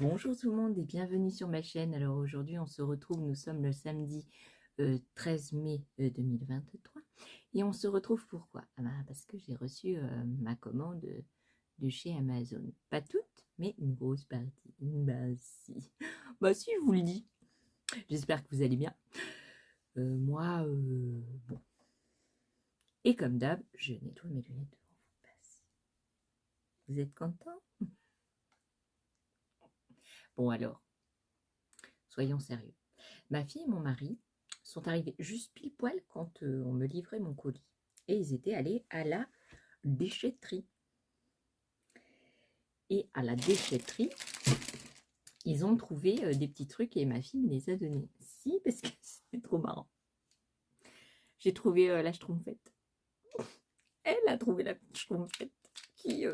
Bonjour tout le monde et bienvenue sur ma chaîne. Alors aujourd'hui on se retrouve, nous sommes le samedi 13 mai 2023 et on se retrouve pourquoi? Parce que j'ai reçu ma commande de chez Amazon. Pas toute, mais une grosse partie. Bah si, je vous le dis. J'espère que vous allez bien. Moi, bon. Et comme d'hab, je nettoie mes lunettes devant vous passer. Vous êtes contents? Bon alors, soyons sérieux. Ma fille et mon mari sont arrivés juste pile poil quand on me livrait mon colis. Et ils étaient allés à la déchetterie. Et à la déchetterie, ils ont trouvé des petits trucs et ma fille me les a donnés. Si, parce que c'est trop marrant. J'ai trouvé la schtroumpfette. Elle a trouvé la schtroumpfette qui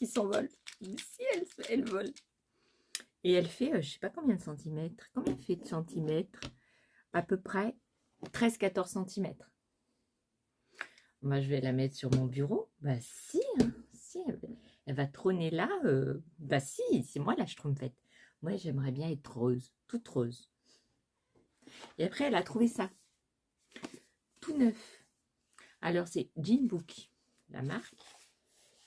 s'envole. Si, elle vole. Et elle fait, je sais pas combien de centimètres. Combien elle fait de centimètres? À peu près 13-14 centimètres. Moi, je vais la mettre sur mon bureau. Bah si, hein, si, elle va trôner là. Bah si, c'est moi la schtroumpfette. Moi, j'aimerais bien être rose, toute rose. Et après, elle a trouvé ça, tout neuf. Alors, c'est Jean Book, la marque.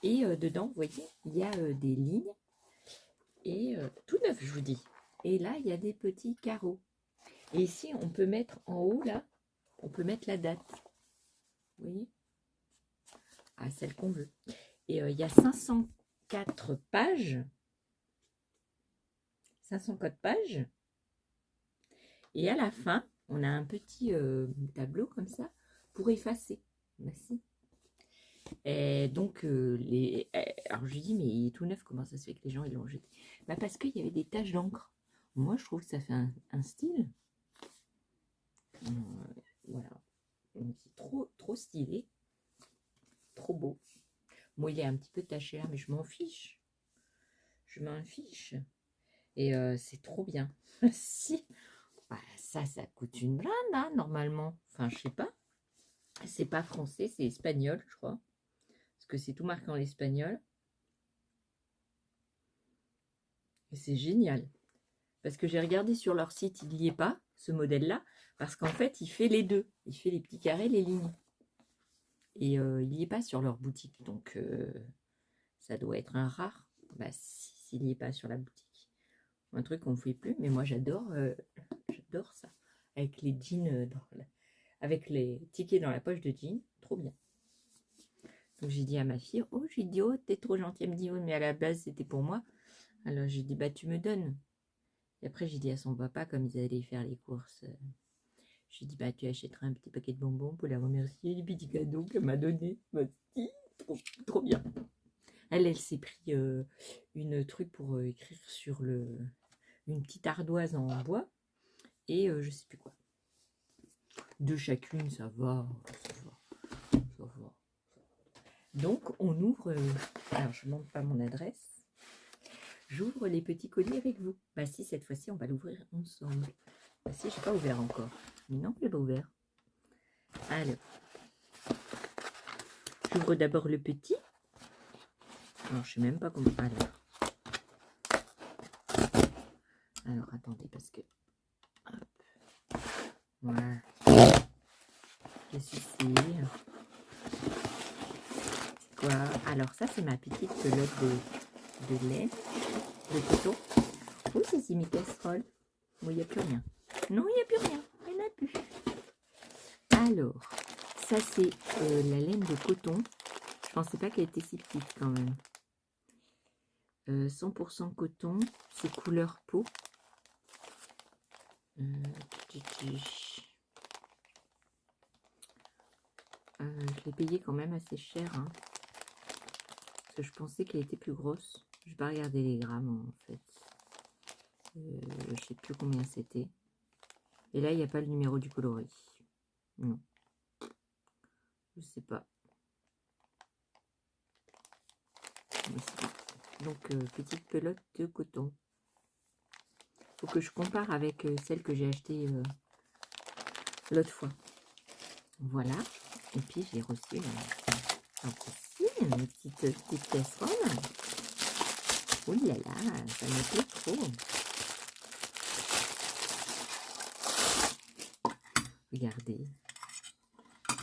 Et dedans, vous voyez, il y a des lignes. Et tout neuf, je vous dis. Et là, il y a des petits carreaux. Et ici, on peut mettre en haut, là, on peut mettre la date. Vous voyez? À celle qu'on veut. Et il y a 504 pages. 504 pages. Et à la fin, on a un petit tableau comme ça pour effacer. Merci. Et donc, alors je lui dis, mais il est tout neuf, comment ça se fait que les gens ils l'ont jeté? Bah parce qu'il y avait des taches d'encre. Moi, je trouve que ça fait un style. Voilà. C'est trop stylé. Trop beau. Moi, il est un petit peu taché là, mais je m'en fiche. Je m'en fiche. Et c'est trop bien. Si. Bah, ça coûte une blinde, hein, normalement. Enfin, je sais pas. C'est pas français, c'est espagnol, je crois. Parce que c'est tout marqué en espagnol. Et c'est génial. Parce que j'ai regardé sur leur site, il n'y est pas, ce modèle-là. Parce qu'en fait, il fait les deux. Il fait les petits carrés, les lignes. Et il n'y est pas sur leur boutique. Donc, ça doit être un rare. Bah, s'il n'y est pas sur la boutique. Un truc qu'on ne fait plus. Mais moi, j'adore ça. Avec les jeans avec les tickets dans la poche de jean. Trop bien. Donc j'ai dit à ma fille, oh, j'ai dit, oh, t'es trop gentille. Elle me dit, oui, mais à la base, c'était pour moi. Alors j'ai dit, bah, tu me donnes. Et après, j'ai dit à son papa, comme ils allaient faire les courses, j'ai dit, bah, tu achèteras un petit paquet de bonbons pour la remercier du petit cadeau qu'elle m'a donné. Bah, si, trop bien. Elle s'est pris une truc pour écrire sur une petite ardoise en bois. Et je sais plus quoi. De chacune, ça va. Donc, on ouvre... alors, je ne montre pas mon adresse. J'ouvre les petits colis avec vous. Bah si, cette fois-ci, on va l'ouvrir ensemble. Bah si, je n'ai pas ouvert encore. Non, je n'ai pas ouvert. Alors, j'ouvre d'abord le petit. Alors, je ne sais même pas comment... Alors, attendez, parce que... Hop. Voilà. Qu'est-ce que c'est? C'est quoi? Alors, ça, c'est ma petite pelote de laine, de coton. Oui, c'est mes casseroles. Bon, il n'y a plus rien. Non, il n'y a plus rien. Il n'y en a plus. Alors, ça, c'est la laine de coton. Je pensais pas qu'elle était si petite quand même. 100% coton. C'est couleur peau. Je l'ai payé quand même assez cher. Hein, parce que je pensais qu'elle était plus grosse. Je vais pas regarder les grammes en fait. Je sais plus combien c'était. Et là, il n'y a pas le numéro du coloris. Non. Je sais pas. Donc, petite pelote de coton. Faut que je compare avec celle que j'ai achetée l'autre fois. Voilà. Et puis, j'ai reçu une petite casserole. Oh là là, ça me plaît trop. Regardez,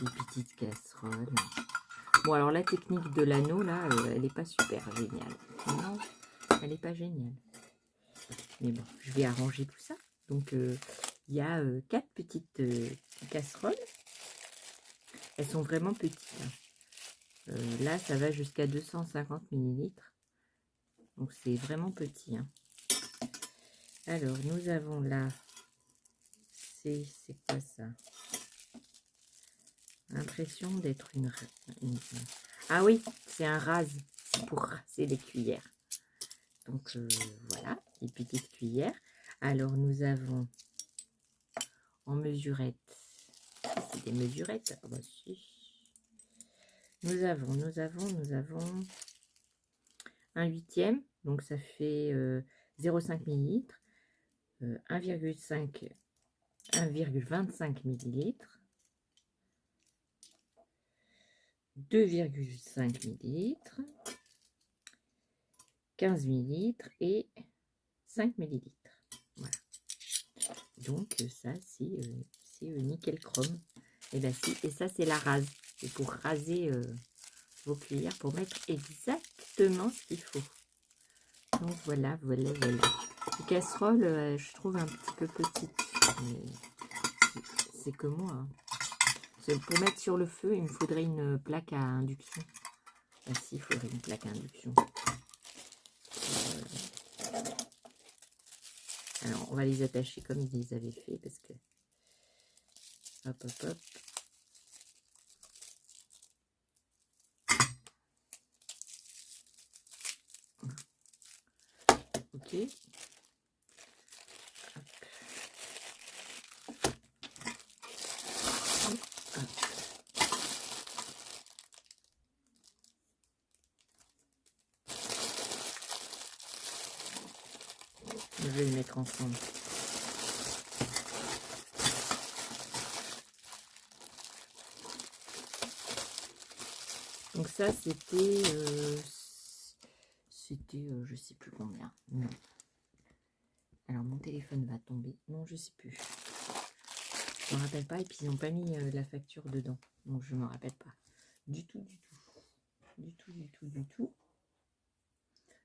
des petites casseroles. Bon, alors la technique de l'anneau, là, elle n'est pas super géniale. Non, elle n'est pas géniale. Mais bon, je vais arranger tout ça. Donc, il y a 4 petites casseroles. Elles sont vraiment petites. Hein. Là, ça va jusqu'à 250 millilitres. Donc, c'est vraiment petit. Hein. Alors, nous avons là... C'est quoi ça? L'impression d'être une... Ah oui, c'est un rase. C'est pour raser les cuillères. Donc, voilà, les petites cuillères. Alors, nous avons en mesurette. C'est des mesurettes. Ah bah, si. Nous avons un huitième. Donc, ça fait 0,5 millilitres. 1,25 millilitres. 2,5 millilitres. 15 millilitres et 5 millilitres. Voilà. Donc, ça, c'est nickel chrome. Et, là, et ça, c'est la rase. C'est pour raser vos cuillères, pour mettre exactement ce qu'il faut. Donc, voilà. Les casseroles, je trouve un petit peu petites. C'est que moi. Hein. Pour mettre sur le feu, il me faudrait une plaque à induction. Ah si, il faudrait une plaque à induction. Alors, on va les attacher comme ils les avaient fait, parce que... Hop, hop, hop. Ok. Hop. Hop. Je vais les mettre ensemble. Donc ça, c'était... je sais plus combien. Non. Alors, mon téléphone va tomber. Non, je sais plus. Je me rappelle pas. Et puis, ils n'ont pas mis la facture dedans. Donc, je me rappelle pas. Du tout. Du tout.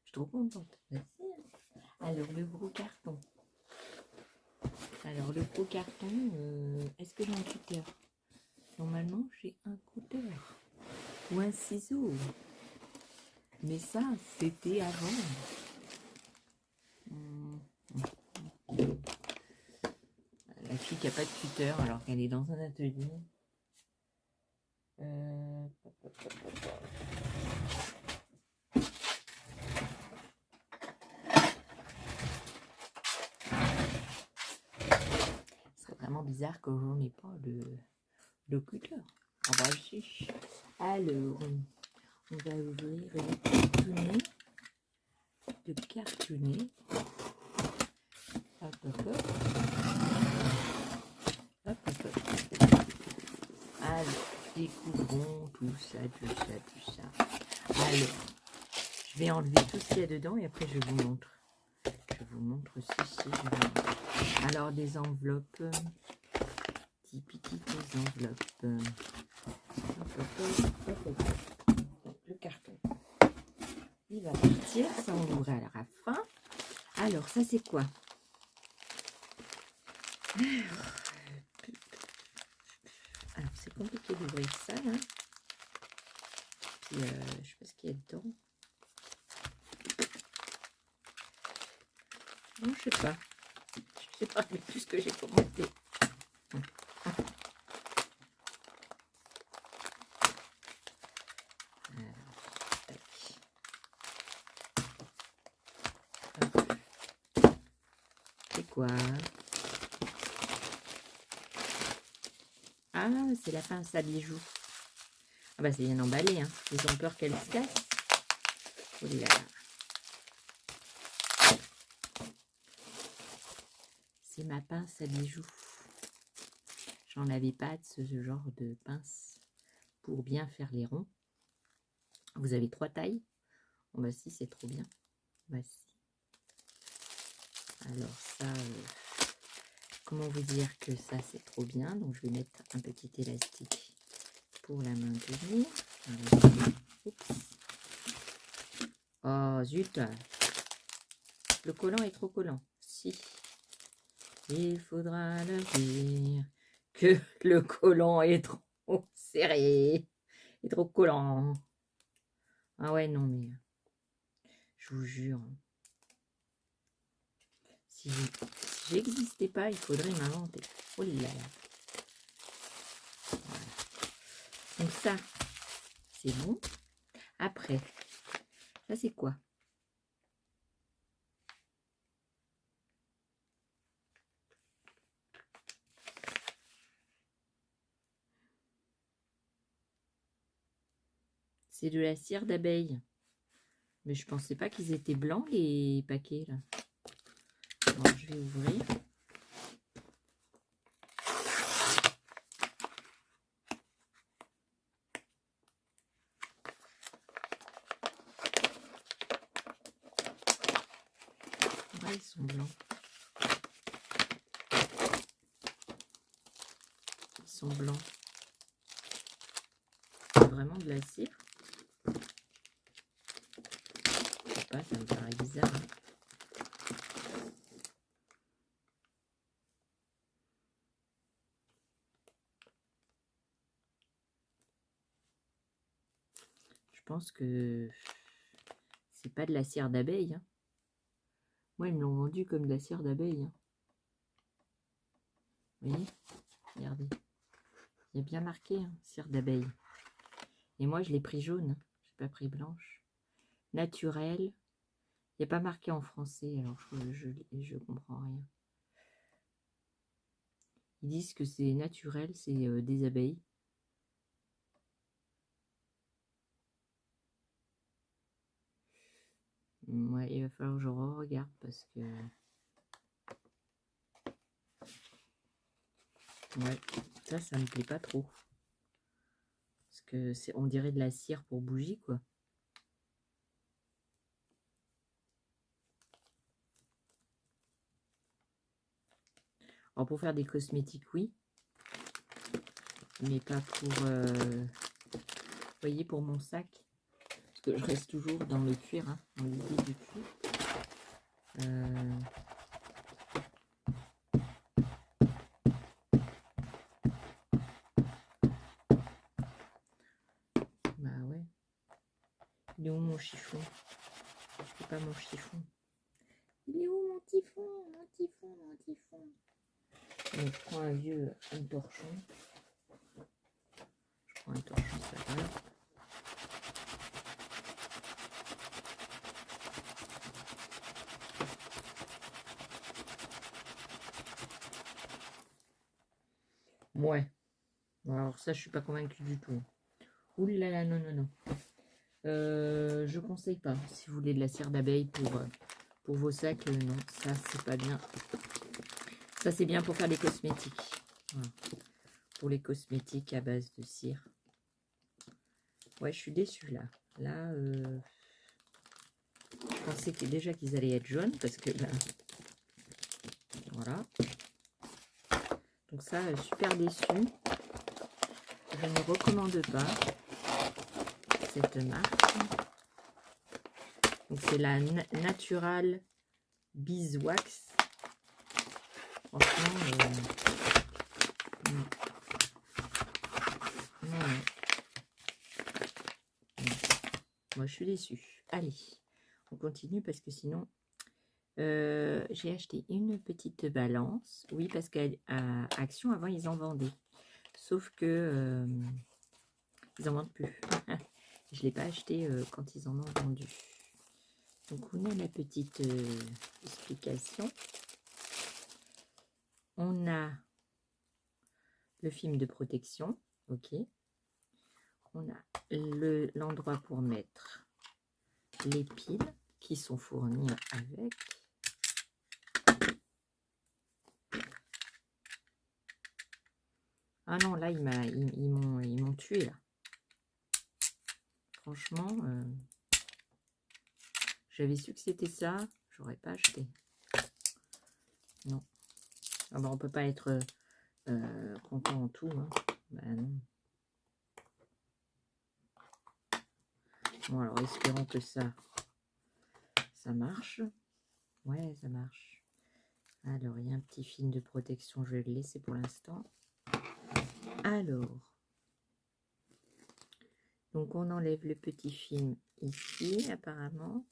Je suis trop contente. Merci. Alors, le gros carton. Est-ce que j'ai un cutter? Normalement, j'ai un cutter. Ou un ciseau. Mais ça, c'était avant. La fille qui n'a pas de cutter alors qu'elle est dans un atelier. Ce serait vraiment bizarre que je n'ai pas le cutter. Ah bah si. Alors, on va ouvrir le cartonnet. Hop, hop, hop. Hop, hop, hop. Alors, découvrons tout ça. Alors, je vais enlever tout ce qu'il y a dedans et après je vous montre. Je vous montre ceci. Je vous montre. Alors, des enveloppes. Petites enveloppes. Hop, hop, hop, hop. Le carton. Il va partir. Ça, on l'ouvre à la fin. Alors, ça, c'est quoi? Alors, c'est compliqué d'ouvrir ça, là. Puis, je sais pas ce qu'il y a dedans. Non, je sais pas. Je sais pas plus ce que j'ai commenté. C'est quoi? Ah, c'est la pince à bijoux. Ah bah c'est bien emballé, hein. Ils ont peur qu'elle se casse. Oh là là. C'est ma pince à bijoux. J'en avais pas de ce genre de pince pour bien faire les ronds. Vous avez 3 tailles. Oh bah si, c'est trop bien. Voici. Alors ça, comment vous dire que ça c'est trop bien. Donc je vais mettre un petit élastique pour la maintenir. Oups. Oh zut. Le collant est trop collant. Si. Il faudra le dire que le collant est trop serré. Est trop collant. Ah ouais, non mais... Je vous jure. Si j'existais pas, il faudrait m'inventer. Oh là là. Voilà. Donc ça, c'est bon. Après, ça c'est quoi? C'est de la cire d'abeille. Mais je pensais pas qu'ils étaient blancs les paquets là. Bon, je vais ouvrir. Ouais, ils sont blancs. Ils sont blancs. C'est vraiment de la cire. Je sais pas, ça me paraît bizarre. Hein. Je pense que c'est pas de la cire d'abeille. Hein. Moi, ils me l'ont vendu comme de la cire d'abeille. Hein. Vous voyez? Regardez. Il y a bien marqué, hein, cire d'abeille. Et moi, je l'ai pris jaune. Je n'ai pas pris blanche. Naturel. Il n'y a pas marqué en français, alors je comprends rien. Ils disent que c'est naturel, c'est des abeilles. Ouais, il va falloir que je regarde parce que... Ouais, ça me plaît pas trop. Parce que on dirait de la cire pour bougie, quoi. Alors pour faire des cosmétiques, oui. Mais pas pour... vous voyez, pour mon sac. Parce que je reste toujours dans le cuir, hein, dans l'idée du cuir. Bah ouais. Il est où mon chiffon? C'est pas mon chiffon. Il est où mon typhon? Mon typhon, mon typhon. Donc, je prends un torchon. Je prends un torchon, c'est pas grave. Ouais. Alors ça, je suis pas convaincue du tout. Ouh là là, non, non, non. Je conseille pas. Si vous voulez de la cire d'abeille pour vos sacs, non, ça c'est pas bien. Ça c'est bien pour faire des cosmétiques. Voilà. Pour les cosmétiques à base de cire. Ouais, je suis déçue là. Là, je pensais déjà qu'ils allaient être jaunes parce que ben, voilà. Donc ça, super déçue. Je ne recommande pas cette marque. Donc c'est la Natural Beeswax. Franchement, moi je suis déçue. Allez, on continue parce que sinon j'ai acheté une petite balance. Oui, parce qu'à Action avant ils en vendaient. Sauf que ils en vendent plus. Je ne l'ai pas acheté quand ils en ont vendu. Donc on a la petite explication. On a le film de protection. Ok. On a l'endroit pour mettre les piles qui sont fournies avec. Ah non, là, ils m'ont tué, là. Franchement, J'avais su que c'était ça, j'aurais pas acheté. Non. Ah bah, on peut pas être content en tout. Hein. Bah non. Bon, alors espérons que ça marche. Ouais, ça marche. Alors, il y a un petit film de protection, je vais le laisser pour l'instant. Alors, donc on enlève le petit film ici, apparemment.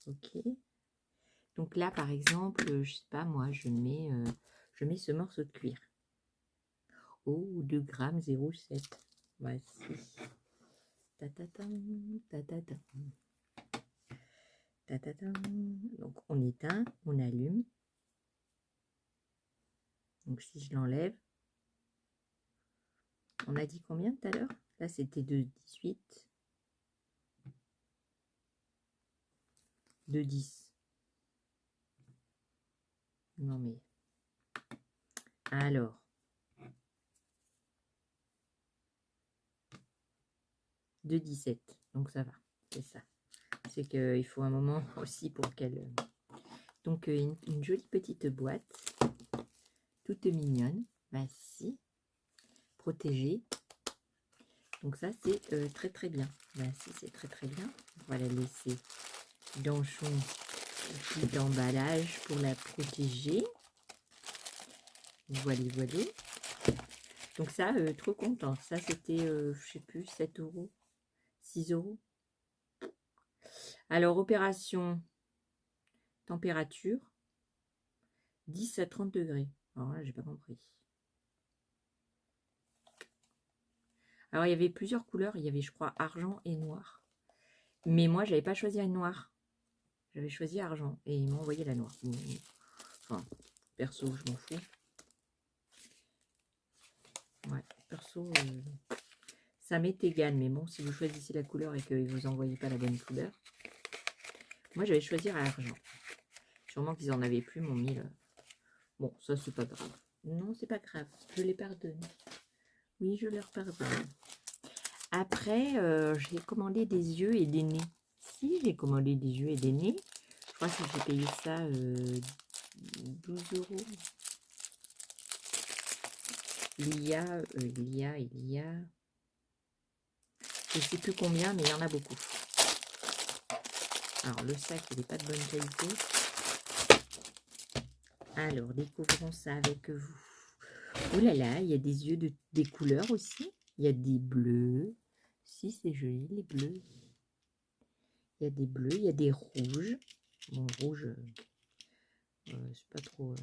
Ok. Donc là, par exemple, je sais pas, moi, je mets ce morceau de cuir. Oh, 2 grammes 0,7. Voici. Donc on éteint, on allume. Donc si je l'enlève, on a dit combien tout à l'heure? Là c'était de 18, de 10. Non mais alors de 17, donc ça va, c'est ça. C'est qu'il faut un moment aussi pour qu'elle... Donc une jolie petite boîte, toute mignonne, voici, protégée. Donc ça c'est très très bien. Voici, c'est très très bien. On va la laisser dans son petit emballage pour la protéger. Voilà, voilà. Donc ça, trop content. Ça c'était, je sais plus, 7 €, 6 €. Alors opération température 10 à 30 degrés. Alors là, j'ai pas compris. Alors il y avait plusieurs couleurs. Il y avait, je crois, argent et noir. Mais moi, j'avais pas choisi une noire. J'avais choisi argent et ils m'ont envoyé la noire. Enfin, perso, je m'en fous. Ouais, perso, ça m'est égal. Mais bon, si vous choisissez la couleur et qu'ils vous envoient pas la bonne couleur. Moi, j'avais choisi argent. Sûrement qu'ils en avaient plus, m'ont mis le... Bon, ça, c'est pas grave. Non, c'est pas grave. Je les pardonne. Oui, je leur pardonne. Après, j'ai commandé des yeux et des nez. Si, j'ai commandé des yeux et des nez. Je crois que j'ai payé ça 12 €. Il y a... Je sais plus combien, mais il y en a beaucoup. Alors, le sac, il n'est pas de bonne qualité. Alors, découvrons ça avec vous. Oh là là, il y a des yeux des couleurs aussi. Il y a des bleus. Si, c'est joli, les bleus. Il y a des bleus, il y a des rouges. Bon, rouge, c'est pas trop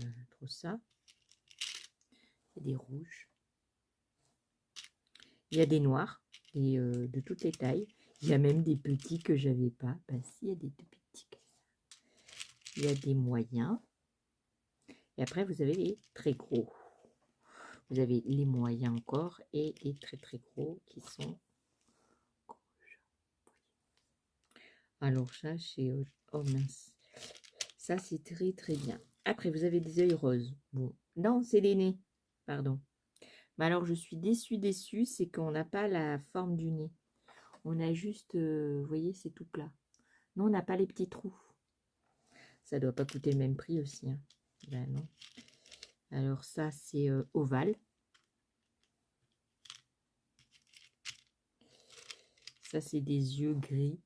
ça. Il y a des rouges. Il y a des noirs, de toutes les tailles. Il y a même des petits que j'avais pas. Ben si, il y a des tout petits. Il y a des moyens. Et après, vous avez les très gros. Vous avez les moyens encore et les très très gros qui sont rouges. Alors ça, c'est... Oh mince. Ça, c'est très très bien. Après, vous avez des yeux roses. Bon, non, c'est les nez. Pardon. Mais alors, je suis déçue, c'est qu'on n'a pas la forme du nez. On a juste, vous voyez, c'est tout plat. Non, on n'a pas les petits trous. Ça doit pas coûter le même prix aussi. Hein. Ben non. Alors ça, c'est ovale. Ça, c'est des yeux gris.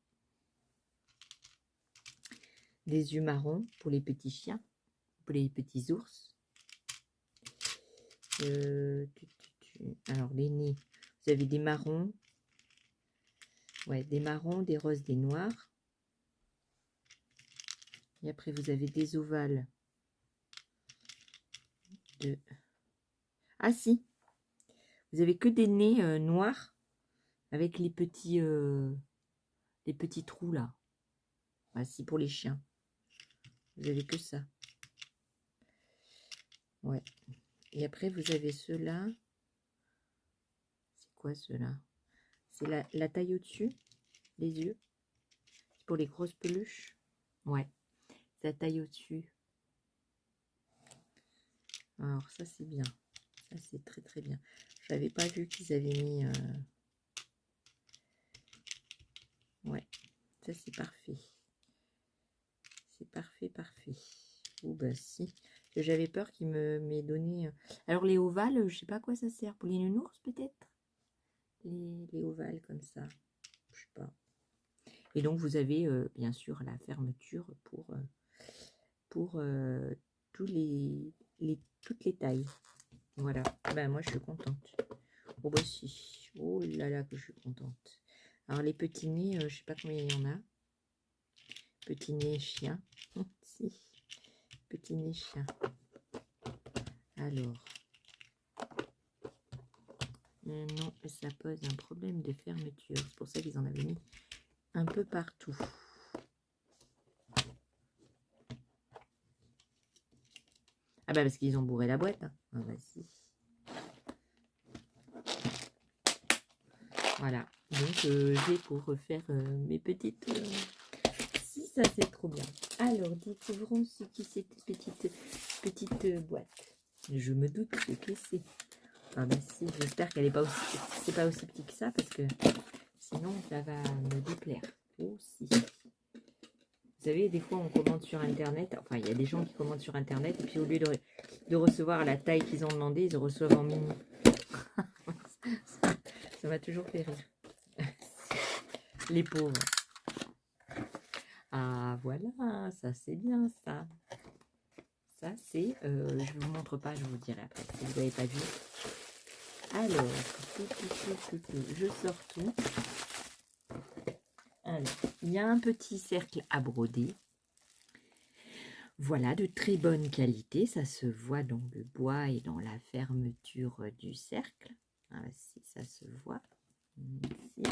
Des yeux marrons pour les petits chiens, pour les petits ours. Alors, les nez, vous avez des marrons. Ouais, des marrons, des roses, des noirs. Et après, vous avez des ovales. Ah si, vous avez que des nez noirs avec les petits trous là. Ah si, pour les chiens. Vous avez que ça. Ouais. Et après, vous avez ceux-là. C'est quoi ceux-là? C'est la taille au-dessus, les yeux. C'est pour les grosses peluches. Ouais, c'est la taille au-dessus. Alors, ça, c'est bien. Ça, c'est très, très bien. Je n'avais pas vu qu'ils avaient mis... Ouais, ça, c'est parfait. parfait, parfait. Oh bah si, j'avais peur qu'il m'ait donné... Alors les ovales, je sais pas à quoi ça sert. Pour les nounours peut-être, les ovales comme ça, je sais pas. Et donc vous avez bien sûr la fermeture pour toutes les tailles. Voilà, ben moi je suis contente. Oh bah si, oh là là que je suis contente. Alors les petits nez, je sais pas combien il y en a. Petit nez chien. Si, petit nez chien. Alors, non, ça pose un problème de fermeture. C'est pour ça qu'ils en avaient mis un peu partout. Ah bah parce qu'ils ont bourré la boîte. Hein. Ah bah si. Voilà. Donc j'ai pour refaire mes petites... Si, ça c'est trop bien. Alors, découvrons ce qui c'est petite boîte. Je me doute ce que c'est. Ah bah si, j'espère qu'elle n'est pas aussi... C'est pas aussi petit que ça parce que sinon ça va me déplaire. Aussi. Vous savez, des fois on commande sur internet. Enfin, il y a des gens qui commandent sur internet et puis au lieu de recevoir la taille qu'ils ont demandé, ils reçoivent en mini. Ça m'a toujours fait rire. Les pauvres. Ah voilà, ça c'est bien ça. Ça c'est, je vous montre pas, je vous dirai après si vous n'avez pas vu. Alors, je sors tout. Alors, il y a un petit cercle à broder. Voilà, de très bonne qualité, ça se voit dans le bois et dans la fermeture du cercle. Ah, si ça se voit. Ici.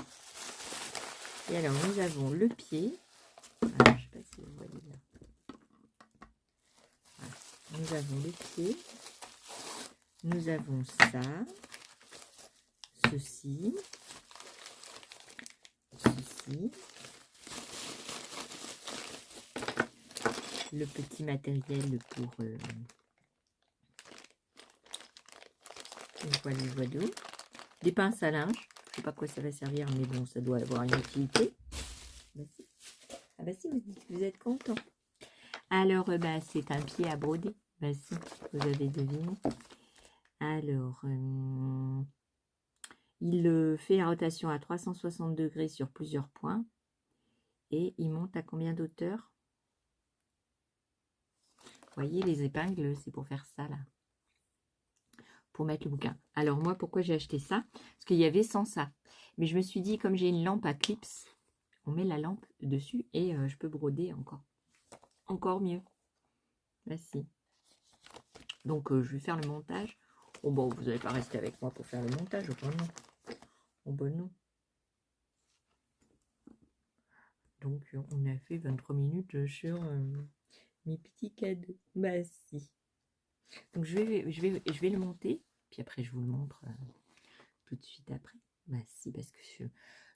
Et alors, nous avons le pied. Alors, je ne sais pas si vous voyez là. Voilà. Nous avons le pied. Nous avons ça. Ceci. Ceci. Le petit matériel pour voilà. Des pinces à linge. Je ne sais pas à quoi ça va servir, mais bon, ça doit avoir une utilité. Ah bah si, vous dites que vous êtes content. Alors, bah, c'est un pied à broder. Bah si, vous avez deviné. Alors, il fait la rotation à 360 degrés sur plusieurs points. Et il monte à combien d'auteur? Vous voyez, les épingles, c'est pour faire ça, là. Pour mettre le bouquin. Alors, moi, pourquoi j'ai acheté ça? Parce qu'il y avait sans ça. Mais je me suis dit, comme j'ai une lampe à clips, on met la lampe dessus et je peux broder encore mieux. Là, si. Donc, je vais faire le montage. Oh, bon, vous n'allez pas rester avec moi pour faire le montage, au bon non. Au bon non. Donc, on a fait 23 minutes sur mes petits cadeaux. Bah, si. Donc, je vais le monter. Puis après, je vous le montre tout de suite après. Bah, si, parce que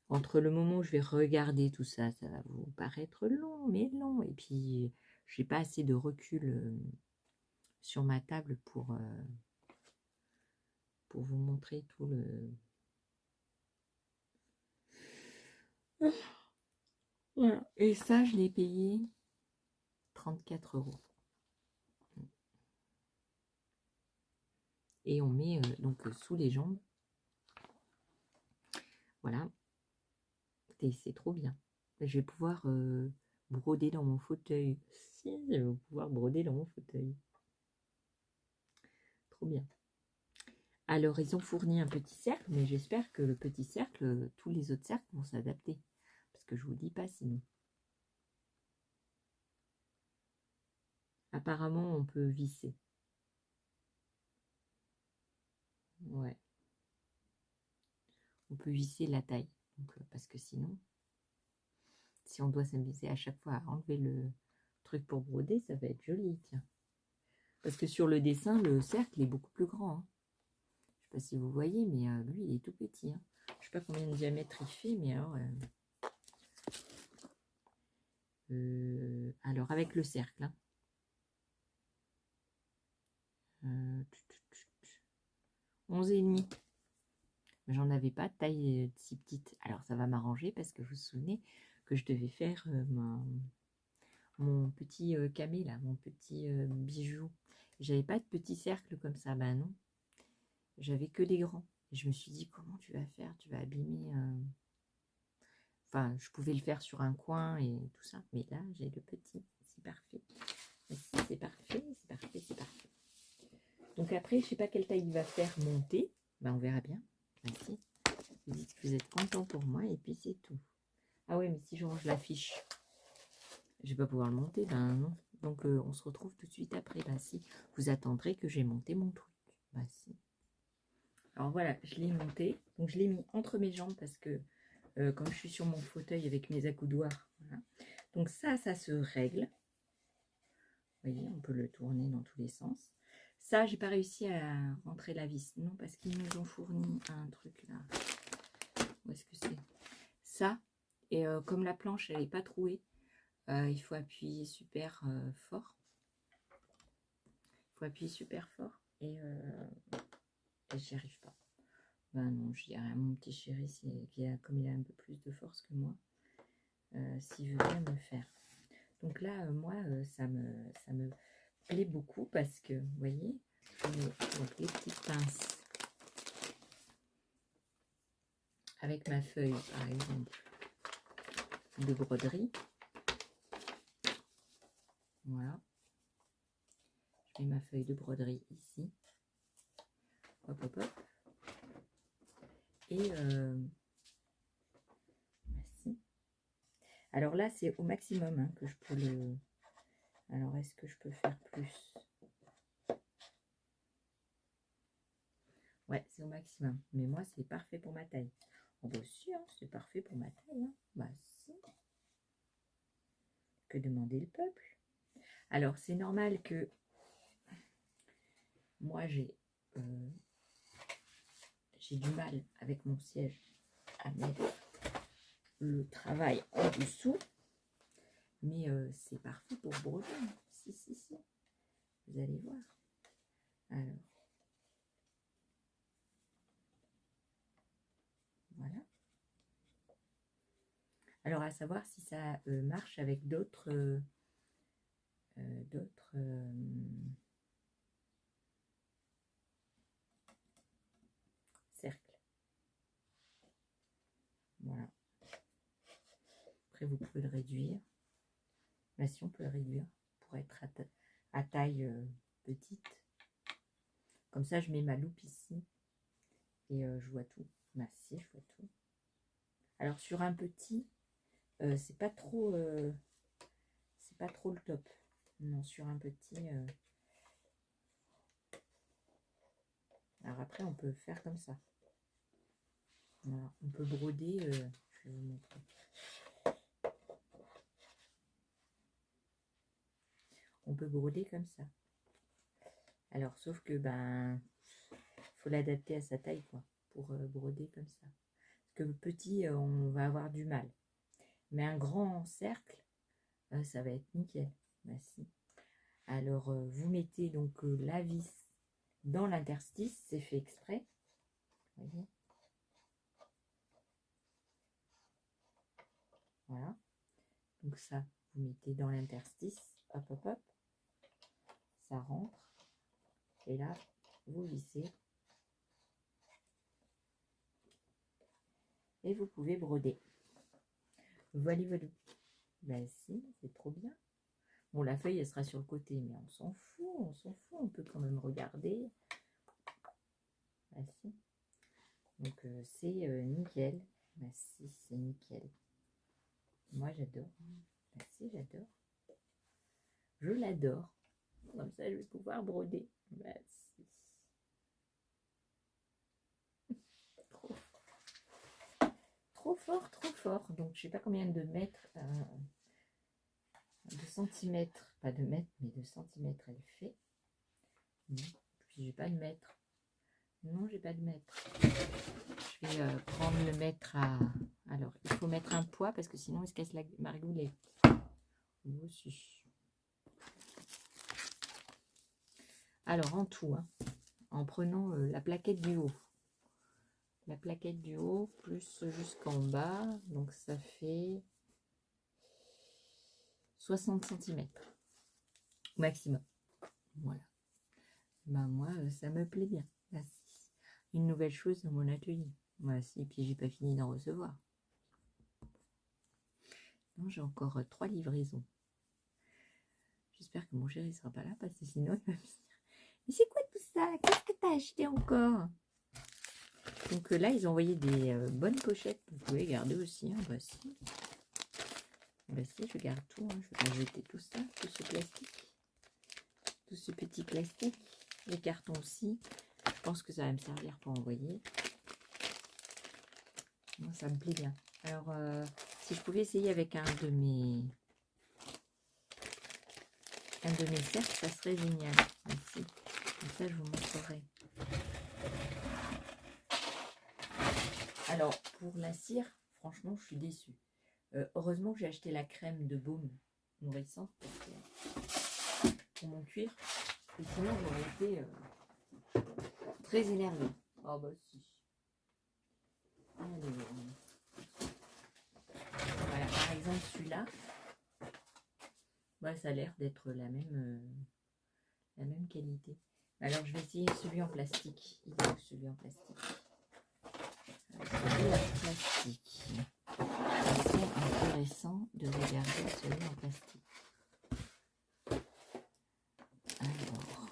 entre le moment où je vais regarder tout ça, ça va vous paraître long, mais long. Et puis, je n'ai pas assez de recul sur ma table pour vous montrer tout le... Voilà. Et ça, je l'ai payé 34 €. Et on met donc sous les jambes. Voilà. Et c'est trop bien. Je vais pouvoir broder dans mon fauteuil. Si, je vais pouvoir broder dans mon fauteuil. Trop bien. Alors, ils ont fourni un petit cercle, mais j'espère que le petit cercle, tous les autres cercles vont s'adapter. Parce que je vous dis pas sinon. Apparemment, on peut visser. Ouais. On peut visser la taille. Donc, parce que sinon, si on doit s'amuser à chaque fois à enlever le truc pour broder, ça va être joli, tiens. Parce que sur le dessin, le cercle est beaucoup plus grand. Hein. Je ne sais pas si vous voyez, mais lui, il est tout petit. Hein. Je ne sais pas combien de diamètre il fait, mais alors avec le cercle. Hein. 11,5. J'en avais pas de taille si petite. Alors ça va m'arranger parce que vous vous souvenez que je devais faire mon petit camé là, mon petit bijou. J'avais pas de petits cercles comme ça, bah non. J'avais que des grands. Et je me suis dit, comment tu vas faire? Tu vas abîmer. Enfin, je pouvais le faire sur un coin et tout ça. Mais là, j'ai le petit. C'est parfait. C'est parfait, c'est parfait, c'est parfait. Donc après, je sais pas quelle taille il va faire monter. Ben, on verra bien. Ainsi. Vous dites que vous êtes content pour moi et puis c'est tout. Ah ouais, mais si je range la fiche, je vais pas pouvoir le monter. Ben non. Donc on se retrouve tout de suite après. Ben si, vous attendrez que j'ai monté mon truc. Ben si. Alors voilà, je l'ai monté. Donc je l'ai mis entre mes jambes parce que comme je suis sur mon fauteuil avec mes accoudoirs. Voilà. Donc ça se règle. Vous voyez, on peut le tourner dans tous les sens. Ça, j'ai pas réussi à rentrer la vis. Non, parce qu'ils nous ont fourni un truc là. Où est-ce que c'est? Ça. Et comme la planche, elle n'est pas trouée, il faut appuyer super fort. Il faut appuyer super fort. Et j'y arrive pas. Ben non, je dirais à mon petit chéri, comme il a un peu plus de force que moi, s'il veut bien me le faire. Donc là, moi, ça me plaît beaucoup parce que, vous voyez, donc les petites pinces avec ma feuille, par exemple, de broderie. Voilà. Je mets ma feuille de broderie ici. Hop, hop, hop. Et voici. Alors là, c'est au maximum hein, que je peux le... Alors, est-ce que je peux faire plus? Ouais, c'est au maximum. Mais moi, c'est parfait pour ma taille. Oh, bah si, hein, c'est parfait pour ma taille. Hein. Bah si. Que demander le peuple? Alors, c'est normal que moi, j'ai du mal avec mon siège à mettre le travail en dessous. Mais c'est parfait pour broder. Si, si, si. Vous allez voir. Alors. Voilà. Alors, à savoir si ça marche avec d'autres cercles. Voilà. Après, vous pouvez le réduire. Là, si on peut le réduire pour être à taille petite. Comme ça, je mets ma loupe ici et je vois tout. Bah, si, je vois tout. Alors, sur un petit, c'est pas trop le top. Non, sur un petit. Alors après, on peut faire comme ça. Voilà. On peut broder. Je vais vous montrer. On peut broder comme ça. Alors, sauf que ben, faut l'adapter à sa taille, quoi, pour broder comme ça. Parce que le petit, on va avoir du mal. Mais un grand cercle, ça va être nickel. Ben, si. Alors, vous mettez donc la vis dans l'interstice, c'est fait exprès. Vous voyez? Voilà. Donc ça, vous mettez dans l'interstice. Hop, hop, hop. Ça rentre. Et là, vous vissez. Et vous pouvez broder. Voilà, voilà. Ben si, c'est trop bien. Bon, la feuille, elle sera sur le côté, mais on s'en fout, on s'en fout. On peut quand même regarder. Ben si. Donc, c'est nickel. Ben si, c'est nickel. Moi, j'adore. Ben si, j'adore. Je l'adore. Comme ça, je vais pouvoir broder. Ben si. Trop fort. Trop fort, trop fort. Donc, je sais pas combien de mètres... de centimètres, pas de mètres, mais de centimètres elle fait. Non. Puis j'ai pas de mètre. Non, j'ai pas de mètre. Je vais prendre le mètre à... Alors, il faut mettre un poids parce que sinon il se casse la margoulette. Aussi. Alors, en tout, hein, en prenant la plaquette du haut. La plaquette du haut plus jusqu'en bas. Donc, ça fait 60 cm maximum. Voilà. Ben moi, ça me plaît bien. Là, une nouvelle chose dans mon atelier. Voilà, et puis j'ai pas fini d'en recevoir. Non, j'ai encore 3 livraisons. J'espère que mon chéri ne sera pas là parce que sinon il va me dire « Mais c'est quoi tout ça? Qu'est-ce que tu as acheté encore ?» Donc là, ils ont envoyé des bonnes pochettes. Vous pouvez garder aussi. Hein. Bah si. Bah si, je garde tout. Hein. Je vais pas jeter tout ça, tout ce plastique. Tout ce petit plastique. Les cartons aussi. Je pense que ça va me servir pour envoyer. Moi, ça me plaît bien. Alors, si je pouvais essayer avec un de mes cercles, ça serait génial. Ici. Comme ça, je vous montrerai. Alors, pour la cire, franchement, je suis déçue. Heureusement que j'ai acheté la crème de baume nourrissante pour mon cuir. Et sinon, j'aurais été très énervée. Ah bah si. Alors, voilà, par exemple, celui-là, bah, ça a l'air d'être la même qualité. Alors, je vais essayer celui en plastique. Il est où, celui en plastique? Celui en plastique. C'est intéressant de regarder celui en plastique. Alors,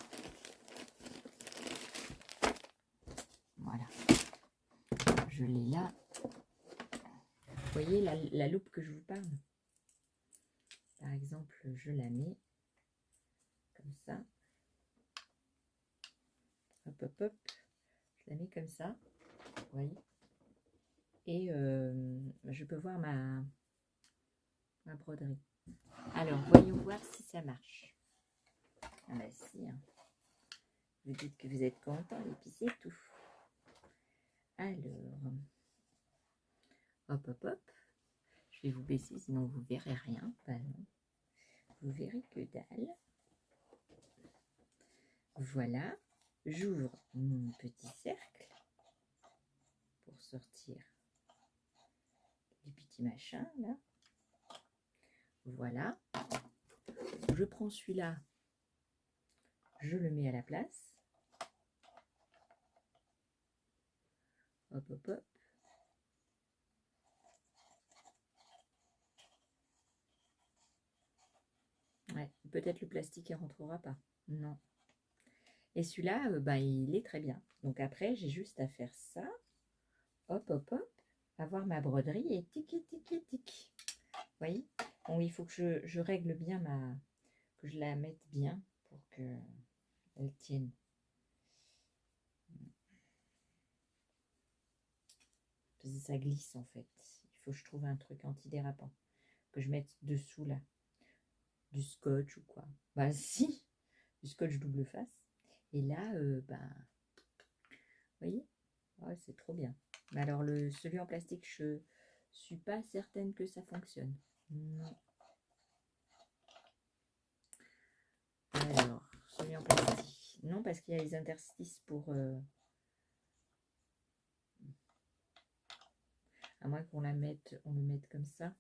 voilà. Je l'ai là. Vous voyez la loupe que je vous parle? Par exemple, je la mets comme ça. Hop, hop, hop. Je la mets comme ça. Vous voyez? Et je peux voir ma broderie. Alors, voyons voir si ça marche. Ah bah si, hein. Vous dites que vous êtes content et puis c'est tout. Alors, hop, hop, hop. Je vais vous baisser, sinon vous verrez rien. Bah non. Vous verrez que dalle. Voilà. J'ouvre mon petit cercle pour sortir les petits machins là. Voilà. Je prends celui-là. Je le mets à la place. Hop, hop, hop. Ouais, peut-être le plastique ne rentrera pas. Non. Et celui-là, bah, il est très bien. Donc après, j'ai juste à faire ça. Hop, hop, hop. Avoir ma broderie et tic, tic, tic, tic. Vous voyez? Bon, il faut que je règle bien que je la mette bien pour qu'elle tienne. Parce que ça glisse en fait. Il faut que je trouve un truc antidérapant. Que je mette dessous là. Du scotch ou quoi. Bah si, du scotch double face. Et là, bah, vous voyez, ouais, c'est trop bien. Mais alors, celui en plastique, je suis pas certaine que ça fonctionne. Non. Alors, celui en plastique. Non, parce qu'il y a les interstices pour... à moins qu'on le mette comme ça.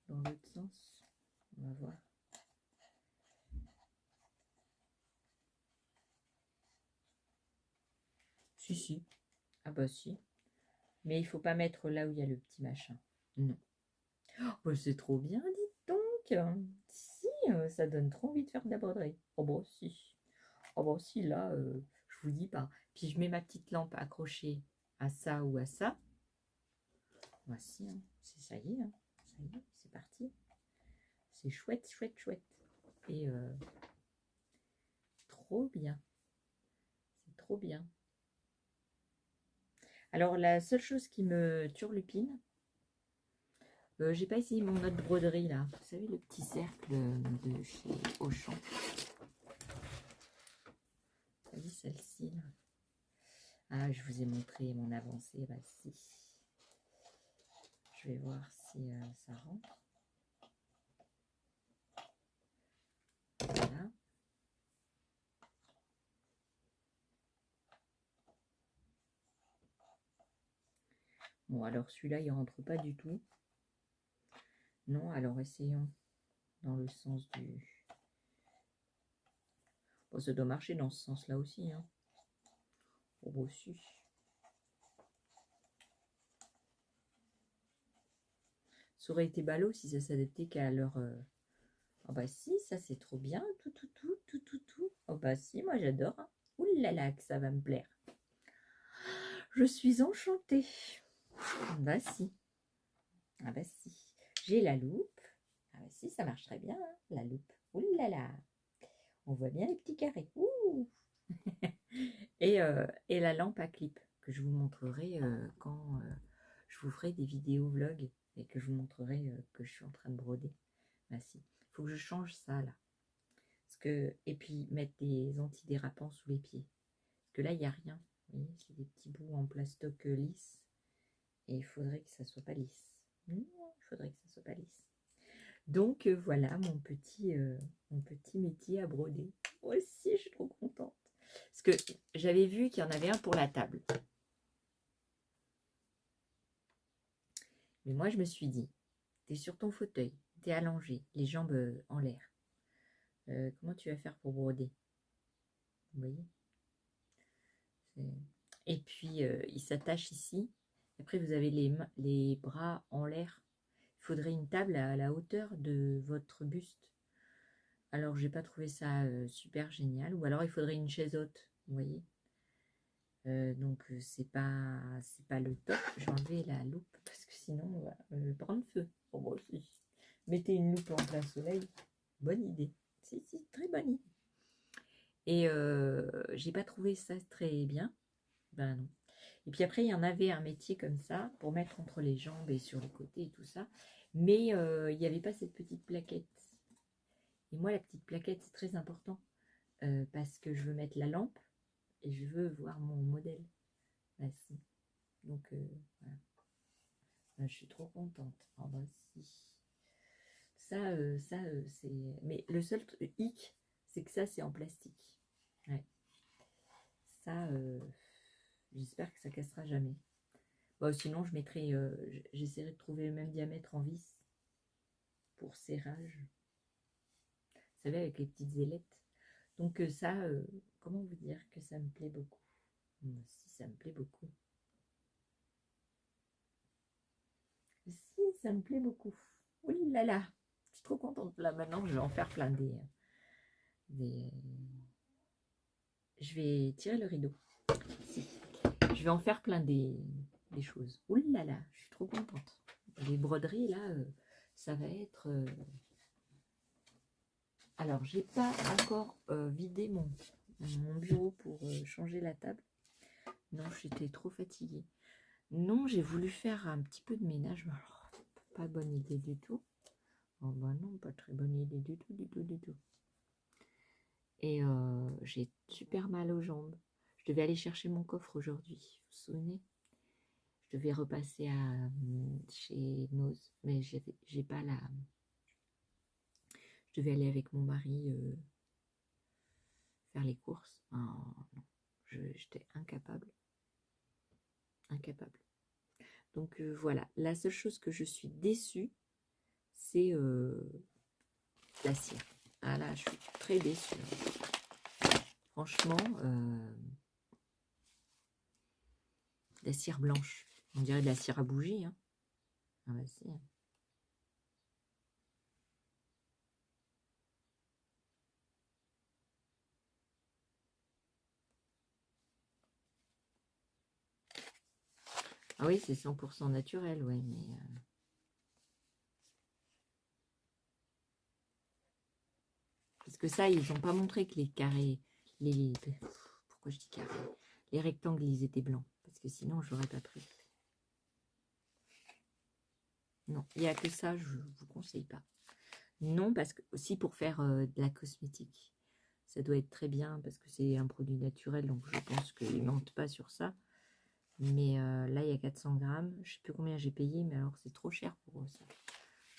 Dans l'autre sens. On va voir. Si. Ah bah si. Mais il faut pas mettre là où il y a le petit machin. Non. Oh, c'est trop bien, dites donc. Si, ça donne trop envie de faire de la broderie. Oh bah si. Oh bah si, là, je vous dis pas. Puis je mets ma petite lampe accrochée à ça ou à ça. Voici, hein. Ça y est, hein. Ça y est, c'est parti. C'est chouette, chouette, chouette. Et trop bien. C'est trop bien. Alors, la seule chose qui me turlupine, j'ai pas essayé mon autre broderie là. Vous savez, le petit cercle de chez Auchan. Vous voyez celle-ci là. Ah, je vous ai montré mon avancée. Bah si. Je vais voir si ça rentre. Voilà. Bon, alors celui-là, il rentre pas du tout. Non, alors essayons. dans le sens du... Bon, ça doit marcher dans ce sens-là aussi, hein. Reçu. Ça aurait été ballot si ça s'adaptait qu'à leur... Oh bah si, ça c'est trop bien, tout. Oh bah si, moi j'adore. Hein. Ouh là là, que ça va me plaire. Je suis enchantée. Bah si. Ah bah si. J'ai la loupe. Ah bah si, ça marche très bien, hein, la loupe. Ouh là là. On voit bien les petits carrés. Ouh. et la lampe à clip que je vous montrerai quand je vous ferai des vidéos vlog et que je vous montrerai que je suis en train de broder. Bah si. Il faut que je change ça là. Parce que, et puis mettre des antidérapants sous les pieds. Parce que là, il n'y a rien. Vous voyez, c'est des petits bouts en plastoc lisse. Et il faudrait que ça soit pas lisse. Non, il faudrait que ça soit pas lisse. Donc voilà mon petit métier à broder. Moi aussi, je suis trop contente. Parce que j'avais vu qu'il y en avait un pour la table. Mais moi, je me suis dit, tu es sur ton fauteuil, tu es allongé, les jambes en l'air. Comment tu vas faire pour broder? Vous voyez? Et puis, il s'attache ici. Après, vous avez les bras en l'air. Il faudrait une table à la hauteur de votre buste. Alors, j'ai pas trouvé ça super génial. Ou alors, il faudrait une chaise haute, vous voyez. Donc, c'est pas le top. J'ai enlevé la loupe parce que sinon, on va prendre feu. Bon, moi aussi. Mettez une loupe en plein soleil. Bonne idée. Si, très bonne idée. Et j'ai pas trouvé ça très bien. Ben non. Et puis après, il y en avait un métier comme ça, pour mettre entre les jambes et sur les côtés et tout ça. Mais il n'y avait pas cette petite plaquette. Et moi, la petite plaquette, c'est très important. Parce que je veux mettre la lampe et je veux voir mon modèle. Bah, si. Donc, voilà. Ben, je suis trop contente. Oh, bah, si. Ça, c'est... Mais le seul hic, c'est que ça, c'est en plastique. Ouais. Ça, j'espère que ça cassera jamais. Bon, sinon, je mettrai, j'essaierai de trouver le même diamètre en vis pour serrage. Vous savez, avec les petites ailettes. Donc ça, comment vous dire que ça me plaît beaucoup? Si, ça me plaît beaucoup. Si, ça me plaît beaucoup. Oui là là, je suis trop contente. Là, maintenant, je vais en faire plein Je vais tirer le rideau. Si. Je vais en faire plein des choses. Ouh là là, je suis trop contente. Les broderies, là, ça va être... Alors, j'ai pas encore vidé mon bureau pour changer la table. Non, j'étais trop fatiguée. Non, j'ai voulu faire un petit peu de ménage. Mais alors, pas bonne idée du tout. Oh bah non, pas très bonne idée du tout. Et j'ai super mal aux jambes. Je devais aller chercher mon coffre aujourd'hui. Vous vous souvenez? Je devais repasser chez Noz, mais j'ai pas la... Je devais aller avec mon mari faire les courses. Oh, non, j'étais incapable. Donc voilà, la seule chose que je suis déçue, c'est la cire. Ah là, je suis très déçue. Franchement, la cire blanche. On dirait de la cire à bougie. Hein. Ah bah si. Ah oui, c'est 100% naturel, ouais, mais... Parce que ça, ils n'ont pas montré que les carrés... Pourquoi je dis carrés? Les rectangles, ils étaient blancs. Parce que sinon, je n'aurais pas pris. Non, il n'y a que ça, je ne vous conseille pas. Non, parce que aussi pour faire de la cosmétique. Ça doit être très bien parce que c'est un produit naturel, donc je pense qu'ils ne mentent pas sur ça. Mais là, il y a 400 grammes. Je ne sais plus combien j'ai payé, mais alors c'est trop cher pour eux, ça.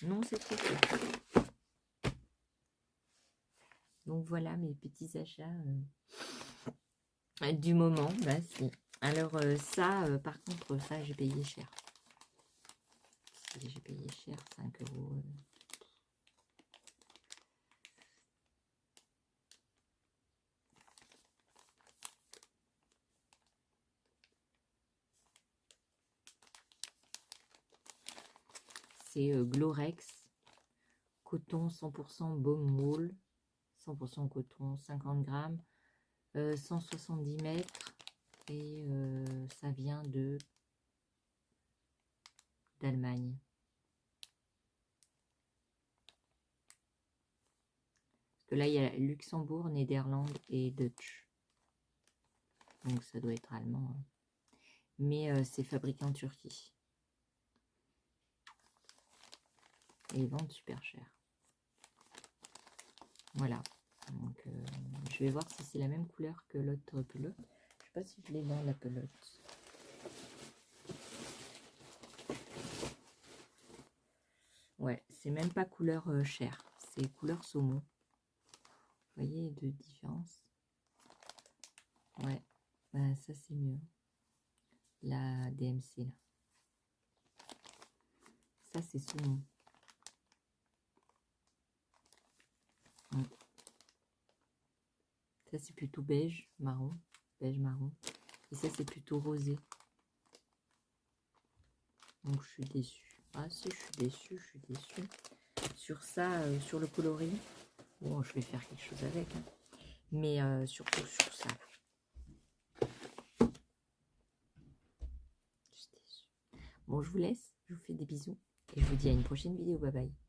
Non, c'est trop cher. Donc voilà mes petits achats du moment. Bah si. Alors ça, par contre, ça, j'ai payé cher. J'ai payé cher, 5 €. c'est Glorex, coton 100% baume wool, 100% coton, 50 grammes, 170 mètres, et ça vient d'Allemagne. Parce que là, il y a Luxembourg, Néderlande et Dutch. Donc ça doit être allemand. Hein. Mais c'est fabriqué en Turquie. Et ils vendent super cher. Voilà. Donc je vais voir si c'est la même couleur que l'autre pelote. Je sais pas si je l'ai dans la pelote. Ouais, c'est même pas couleur chair. C'est couleur saumon. Vous voyez de différence? Ouais, bah, ça c'est mieux. La DMC là. Ça c'est saumon. Ça c'est plutôt beige marron. Beige marron. Et ça c'est plutôt rosé. Donc je suis déçue. Ah si, je suis déçue. Sur ça, sur le coloris. Bon, je vais faire quelque chose avec. Hein. Mais surtout sur ça. Bon, je vous laisse. Je vous fais des bisous. Et je vous dis à une prochaine vidéo. Bye bye.